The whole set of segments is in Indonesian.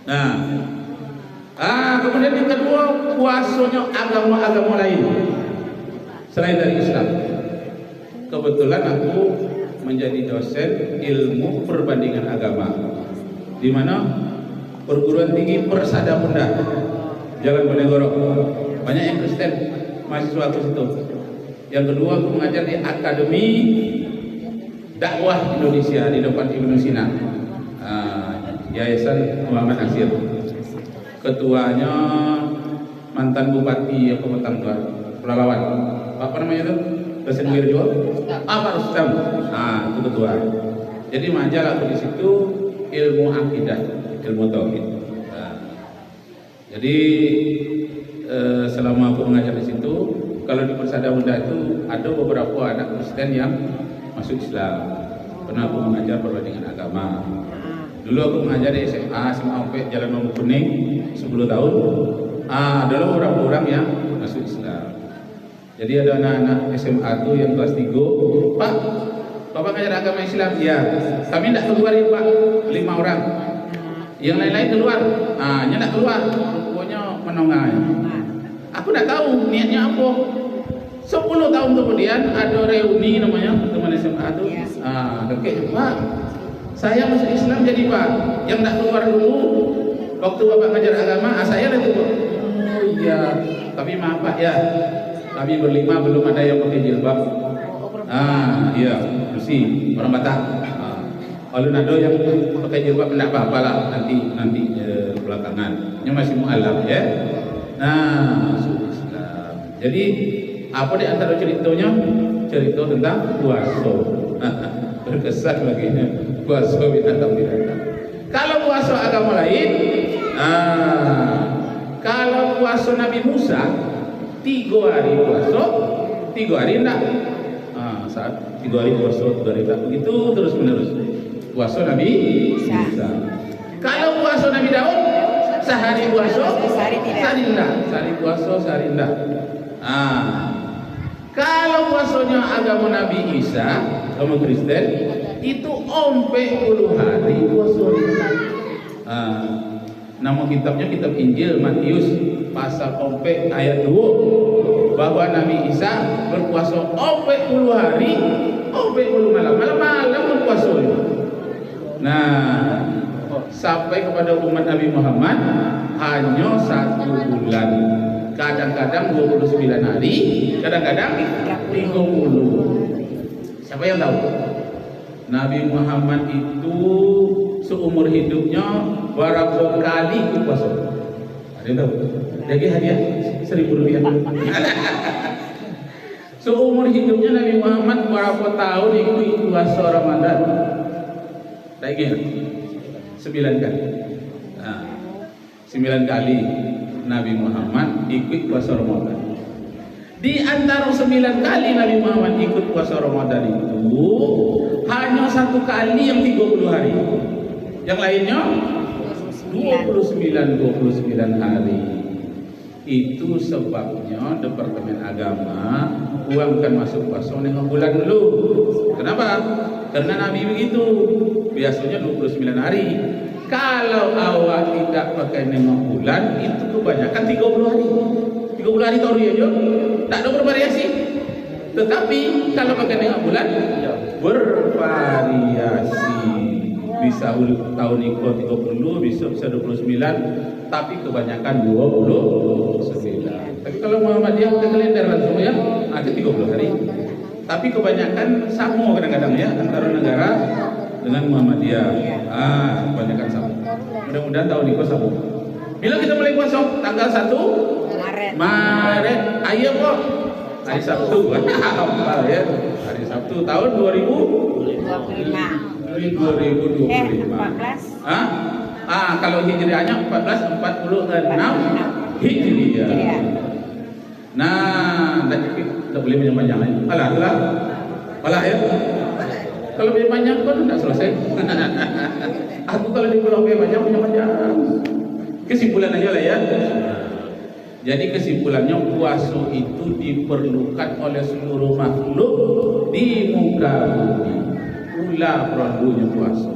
Nah, kemudian yang kedua, puasanya agama-agama lain selain dari Islam. Kebetulan aku menjadi dosen ilmu perbandingan agama, di mana perguruan tinggi Persada Bunda, Jalan Bonegoro. Banyak yang Kristen mahasiswa aku situ. Yang kedua, aku mengajar di Akademi Dakwah Indonesia di depan Ibnu Sina, Yayasan Muhammad Nasir. Ketuanya mantan bupati Pematang Pelalawan, apa namanya itu? Dosen Wirjo, Pak Rustam. Itu ketua. Jadi mengajar aku di situ ilmu akidah, ilmu tauhid. Jadi selama aku mengajar di situ, kalau di Persada Bunda itu ada beberapa anak Kristen yang masuk Islam. Pernah aku mengajar perbandingan agama. Dulu aku mengajar di SMA UP Jalan Mambu Kuning 10 tahun. Ada beberapa orang yang masuk Islam. Jadi ada anak-anak SMA tuh yang kelas 3, Pak, Bapak ngajar agama Islam? Iya. Kami tidak keluarin Pak, 5 orang. Yang lain-lain keluar. Nya tidak keluar. Pokoknya menongah. Aku tidak tahu niatnya apa. 10 tahun kemudian ada reuni namanya teman SMA tuh. Kakek, Pak, saya masuk Islam jadi Pak. Yang tidak keluar dulu waktu Bapak ngajar agama, saya itu. Oh iya. Tapi maaf Pak ya. Kami berlima belum ada yang pakai jilbab. Iya, bersih orang Batak. Kalau ada yang pakai jilbab tidak apa-apa lah, nanti belakangan. Ini masih mualaf ya. Masuk Islam. Jadi apa di antara ceritanya? Cerita tentang puasa. Berkesan baginya puasa binatang-binatang. Kalau puasa agama lain, kalau puasa Nabi Musa 3 hari puasa, 3 hari enggak. Saat 3 hari puasa, 3 hari enggak. Begitu terus menerus. Puasa Nabi Musa. Kalau puasa Nabi Daud, sehari puasa, sehari enggak. Sehari puasa, sehari enggak. Kalau puasanya agama Nabi Isa, agama Kristen, itu 40 hari puasa. Nama kitabnya kitab Injil Matius pasal 4 ayat 2, bahwa Nabi Isa berpuasa 40 hari, 40 malam, malam berpuasa. Sampai kepada umat Nabi Muhammad hanya 1 bulan. Kadang-kadang 29 hari, kadang-kadang 30. Siapa yang tahu? Nabi Muhammad itu seumur hidupnya berapa kali puasa? Ada yang tahu? Jadi hadiah 1.000 rupiah. Seumur hidupnya Nabi Muhammad berapa tahun ikut puasa Ramadan? Tak ingat? 9 kali. 9 kali Nabi Muhammad ikut puasa Ramadan. Di antara 9 kali Nabi Muhammad ikut puasa Ramadan itu hanya 1 kali yang 30 hari. Yang lainnya 29 hari. Itu sebabnya Departemen Agama uangkan masuk puasa nengok bulan dulu. Kenapa? Karena Nabi begitu. Biasanya 29 hari. Kalau awak tidak pakai nengok bulan, itu kebanyakan 30 hari. 30 hari tahu ya, tak ada bervariasi. Tetapi kalau pakai nengok bulan, bervariasi. Bisa tahun ini 30, bisa 29, tapi kebanyakan 29. Tapi kalau Muhammadiyah udah kalender langsung ya, ada 30 hari. Tapi kebanyakan sama kadang-kadang ya antara negara dengan Muhammadiyah. Kebanyakan sama. Mudah-mudahan tahun ini sama. Bila kita mulai puasa tanggal 1 Maret. Ayo kok. Hari Sabtu. Ya. Hari Sabtu tahun 2025. 14. Kalau hijriahnya 1446 hijriah. Tak boleh panjang-panjang. Alah ya. Kalau lebih panjang pun tidak selesai. Aku kalau di pulau panjang. Kesimpulan aja lah ya. Jadi kesimpulannya puasa itu diperlukan oleh seluruh makhluk di muka bumi. Ular produnya puasa,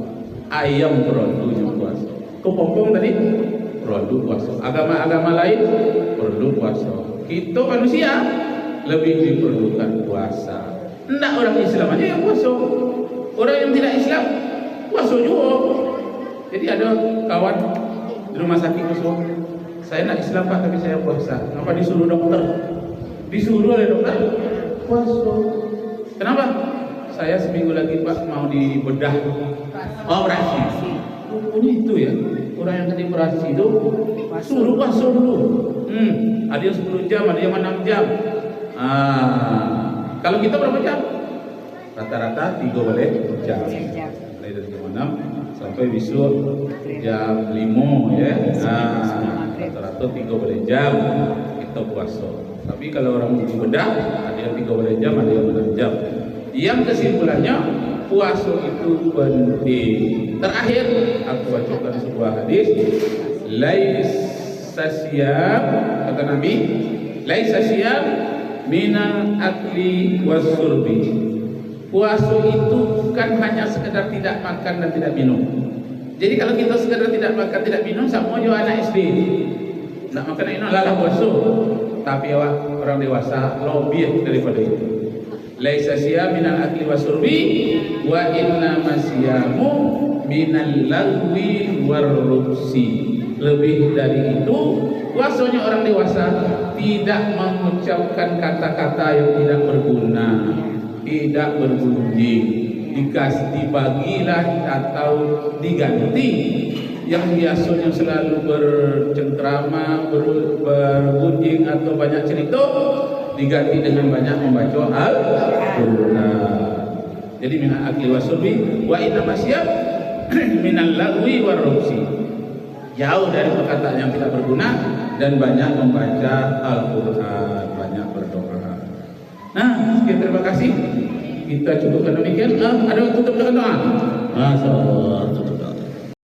ayam produnya puasa, Kepompong tadi perlu puasa. Agama-agama lain perlu puasa. Kita manusia lebih diperlukan puasa. Tidak orang Islam aja yang puasa. Orang yang tidak Islam puasa juga. Jadi ada kawan di rumah sakit puasa. Saya nak Islam Pak, tapi saya puasa. Kenapa disuruh dokter? Disuruh oleh dokter puasa. Kenapa? Saya seminggu lagi Pak mau dibedah operasi. Rupanya itu ya. Orang yang tadi operasi itu suruh puasa dulu. Ada yang 10 jam, ada yang 6 jam. Kalau kita berapa jam? Rata-rata 3 boleh jam. Mulai dari jam 6 sampai besok jam 5 ya. Rata-rata 3 boleh jam kita puasa. Tapi kalau orang bedah, ada yang 3 boleh jam, ada yang 6 jam. Yang kesimpulannya puasa itu penting. Terakhir aku bacakan sebuah hadis. Laisa siyam, kata Nabi, laisa siyam minal akli wasurbi. Puasa itu bukan hanya sekedar tidak makan dan tidak minum. Jadi kalau kita sekedar tidak makan tidak minum, sama juga anak SD. Tidak makan dan minum adalah puasa. Tapi orang dewasa lebih daripada itu. Laisa siyam minal akli wasurbi wa inna masyamu minal lagwi warrubsi. Lebih dari itu, puasanya orang dewasa tidak mengucapkan kata-kata yang tidak berguna, tidak bergunjing, dibagilah atau diganti. Yang biasanya selalu bercengkrama, bergunjing atau banyak cerita, diganti dengan banyak membaca Al-Quran. Jadi minal akli wasurbi wa inna masyab minal lagwi warrubsi. Jauh dari perkataan yang tidak berguna dan banyak membaca Al-Quran, banyak berdoa. Nah, sekian, terima kasih. Kita cukupkan demikian. Ada yang tutup dengan doa? Masya Allah.